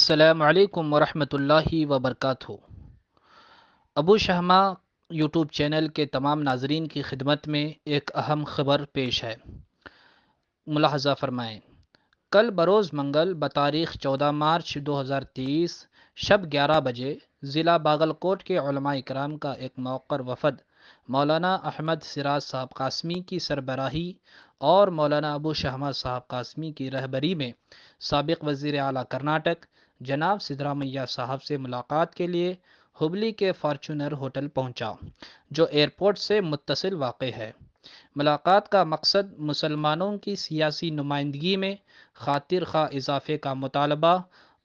السلام علیکم ورحمۃ اللہ وبرکاتہ۔ ابو شہمہ یوٹیوب چینل کے تمام ناظرین کی خدمت میں ایک اہم خبر پیش ہے، ملاحظہ فرمائیں۔ کل بروز منگل بتاریخ 14 مارچ 2023 شب 11 بجے ضلع باگلکوٹ کے علماء کرام کا ایک موقر وفد مولانا احمد سراج صاحب قاسمی کی سربراہی اور مولانا ابو شہمہ صاحب قاسمی کی رہبری میں سابق وزیر اعلیٰ کرناٹک جناب سدرامیا صاحب سے ملاقات کے لیے ہبلی کے فارچونر ہوٹل پہنچا، جو ایئرپورٹ سے متصل واقع ہے۔ ملاقات کا مقصد مسلمانوں کی سیاسی نمائندگی میں خاطر خواہ اضافے کا مطالبہ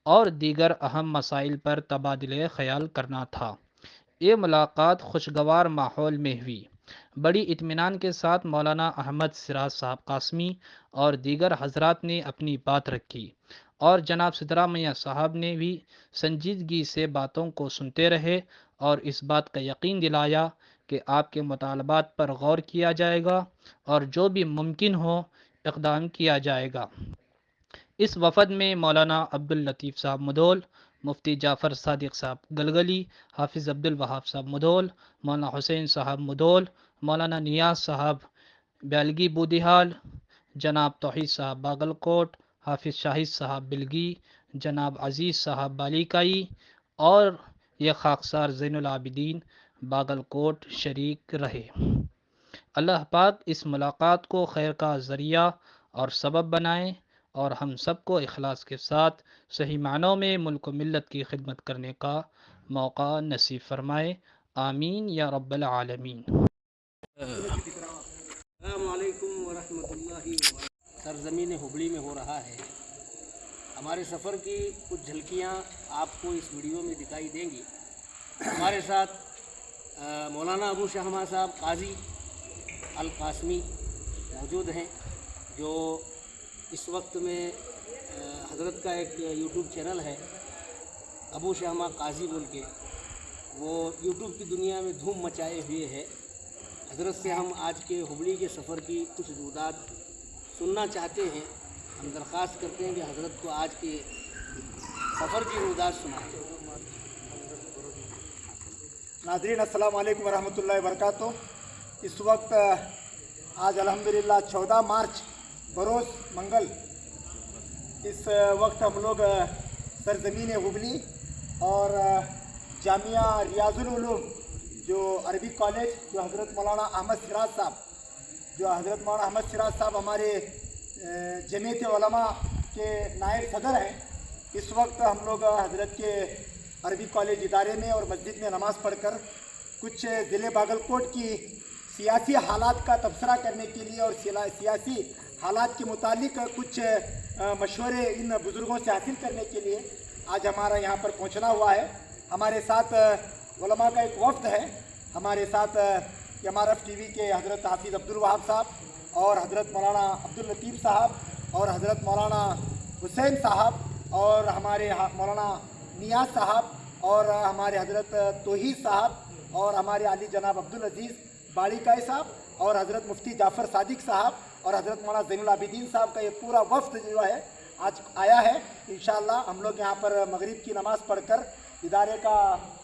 اور دیگر اہم مسائل پر تبادلہ خیال کرنا تھا۔ یہ ملاقات خوشگوار ماحول میں ہوئی۔ بڑی اطمینان کے ساتھ مولانا احمد سراج صاحب قاسمی اور دیگر حضرات نے اپنی بات رکھی اور جناب سدرامیا صاحب نے بھی سنجیدگی سے باتوں کو سنتے رہے اور اس بات کا یقین دلایا کہ آپ کے مطالبات پر غور کیا جائے گا اور جو بھی ممکن ہو اقدام کیا جائے گا۔ اس وفد میں مولانا عبداللطیف صاحب مدول، مفتی جعفر صادق صاحب گلگلی، حافظ عبدالوہاب صاحب مدول، مولانا حسین صاحب مدول، مولانا نیاز صاحب بیالگی بودیہال، جناب توحید صاحب باگلکوٹ، حافظ شاہد صاحب بلگی، جناب عزیز صاحب بالیکائی اور یہ خاکسار زین العابدین باگلکوٹ شریک رہے۔ اللہ پاک اس ملاقات کو خیر کا ذریعہ اور سبب بنائے اور ہم سب کو اخلاص کے ساتھ صحیح معنوں میں ملک و ملت کی خدمت کرنے کا موقع نصیب فرمائے، آمین یا رب العالمین۔ السلام علیکم ورحمۃ اللہ وبرکاتہ۔ سرزمین ہبلی میں ہو رہا ہے۔ ہمارے سفر کی کچھ جھلکیاں آپ کو اس ویڈیو میں دکھائی دیں گی۔ ہمارے ساتھ مولانا ابو شہمہ صاحب قاضی القاسمی موجود ہیں، جو اس وقت میں حضرت کا ایک یوٹیوب چینل ہے ابو شہمہ قاضی بول کے، وہ یوٹیوب کی دنیا میں دھوم مچائے ہوئے ہے۔ حضرت سے ہم آج کے ہبلی کے سفر کی کچھ رودات سننا چاہتے ہیں۔ ہم درخواست کرتے ہیں کہ حضرت کو آج کے سفر کی رودات سنائیں۔ ناظرین السلام علیکم ورحمۃ اللہ وبرکاتہ۔ اس وقت آج الحمدللہ 14 مارچ بروز منگل، اس وقت ہم لوگ سرزمین ہبلی اور جامعہ ریاض العلوم جو عربی کالج، جو حضرت مولانا احمد سراج صاحب ہمارے جمعیت علماء کے نائب صدر ہیں، اس وقت ہم لوگ حضرت کے عربی کالج ادارے میں اور مسجد میں نماز پڑھ کر کچھ ضلع باگلکوٹ کی سیاسی حالات کا تبصرہ کرنے کے لیے اور سیاسی حالات کے متعلق کچھ مشورے ان بزرگوں سے حاصل کرنے کے لیے آج ہمارا یہاں پر پہنچنا ہوا ہے۔ ہمارے ساتھ علماء کا ایک وفد ہے۔ ہمارے ساتھ MRF TV کے حضرت حافظ عبدالوہاب صاحب اور حضرت مولانا عبداللطیف صاحب اور حضرت مولانا حسین صاحب اور ہمارے مولانا نیاز صاحب اور ہمارے حضرت توحید صاحب اور ہمارے علی جناب عبدالعزیز بالیکائی صاحب اور حضرت مفتی جعفر صادق صاحب اور حضرت مولانا زین العابدین صاحب کا یہ پورا وفد جو ہے آج آیا ہے۔ انشاءاللہ ہم لوگ یہاں پر مغرب کی نماز پڑھ کر ادارے کا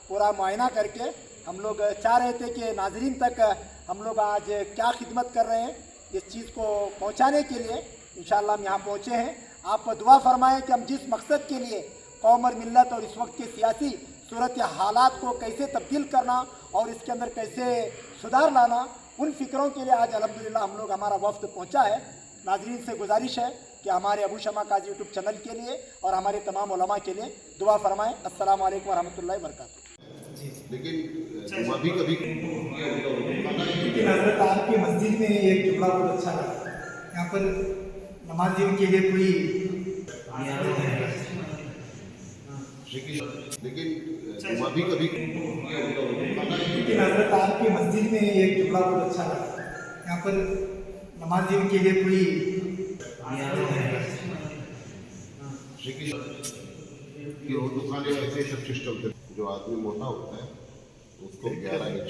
پورا معائنہ کر کے ہم لوگ چاہ رہے تھے کہ ناظرین تک ہم لوگ آج کیا خدمت کر رہے ہیں اس چیز کو پہنچانے کے لیے انشاءاللہ ہم یہاں پہنچے ہیں۔ آپ دعا فرمائیں کہ ہم جس مقصد کے لیے قوم اور ملت اور اس وقت کے سیاسی صورت حالات کو کیسے تبدیل کرنا اور اس کے اندر کیسے سدھار لانا، ان فکروں کے لیے آج الحمدللہ ہمارا وفد پہنچا ہے۔ ناظرین سے گزارش ہے کہ ہمارے ابو شہمہ قاضی یوٹیوب چینل کے لیے اور ہمارے تمام علماء کے لیے دعا فرمائیں۔ السلام علیکم ورحمۃ اللہ وبرکاتہ۔ لیکن ابھی کبھی لیکن حضرت آپ کی مسجد میں ایک جملہ بہت اچھا لگا، یہاں پر نمازیوں کے لیے کوئی لیکن ابھی کبھی لیکن حضرت آپ کی مسجد میں ایک جملہ بہت اچھا لگا، یہاں پر نمازیوں کے لیے کوئی کہ اردو کھانے ایسے سب سسٹم جو آدمی موٹا ہوتا ہے اس کو 11 انچ